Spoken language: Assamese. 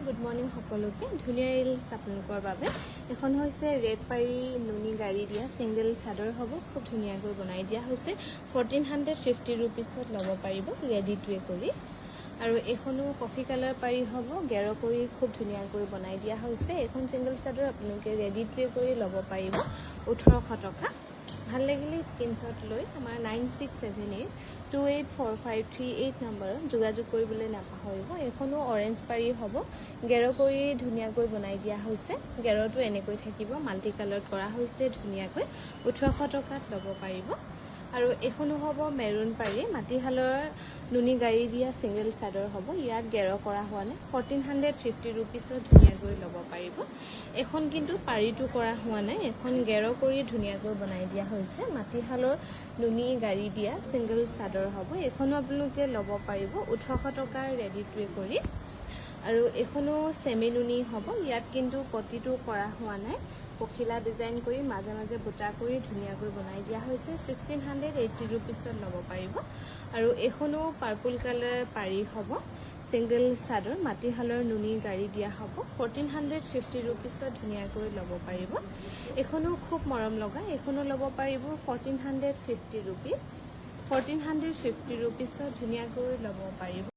গুড মৰ্নিং সকলোকে ধুনীয়া ৰিলছ আপোনালোকৰ বাবে এখন হৈছে ৰেড পাৰি নুনি গাড়ী দিয়া সিংগল চাদৰ হ'ব খুব ধুনীয়াকৈ বনাই দিয়া হৈছে 1450 ৰুপিছত ল'ব পাৰিব ৰেডি টু কৰি আৰু এখনো কফি কালাৰ পাৰি হ'ব গেৰ কৰি খুব ধুনীয়াকৈ বনাই দিয়া হৈছে এখন সিংগল চাদৰ আপোনালোকে ৰেডি টু কৰি ল'ব পাৰিব 1800 টকা ভাল লাগিলে স্ক্ৰীনশ্বট লৈ আমাৰ 9678284538 নম্বৰত যোগাযোগ কৰিবলৈ নাপাহৰিব এখনো অৰেঞ্জ পাৰি হ'ব গেৰ কৰি ধুনীয়াকৈ বনাই দিয়া হৈছে গেৰটো এনেকৈ থাকিব মাল্টি কালাৰত কৰা হৈছে ধুনীয়াকৈ 1800 টকাত ল'ব পাৰিব আৰু এখনো হ'ব মেৰুন পাৰি মাটিহালৰ নুনি গাড়ী দিয়া সিংগল চাদৰ হ'ব ইয়াত গেৰ কৰা হোৱা নাই 1450 ৰুপিছত ধুনীয়াকৈ ল'ব পাৰিব এখন কিন্তু পাৰিটো কৰা হোৱা নাই এখন গেৰ কৰি ধুনীয়াকৈ বনাই দিয়া হৈছে মাটিহালৰ নুনি গাড়ী দিয়া সিংগল চাদৰ হ'ব এখনো আপোনালোকে ল'ব পাৰিব 1800 টকাৰ ৰেডি টু কৰি আৰু এখনো সেমি নুনি হ'ব ইয়াত কিন্তু পটিটো কৰা হোৱা নাই পখিলা ডিজাইন কৰি মাজে মাজে বুটা কৰি ধুনীয়াকৈ বনাই দিয়া হৈছে 1680 ৰুপিছত ল'ব পাৰিব আৰু এখনো পাৰ্পল কালাৰ পাৰি হ'ব সিংগল চাদৰ মাটিহালৰ নুনি গাড়ী দিয়া হ'ব 1450 ৰুপিছত ধুনীয়াকৈ ল'ব পাৰিব এখনো খুব মৰম লগা এখনো ল'ব পাৰিব 1450 ৰুপিছ 1450 ৰুপিছত ধুনীয়াকৈ ল'ব পাৰিব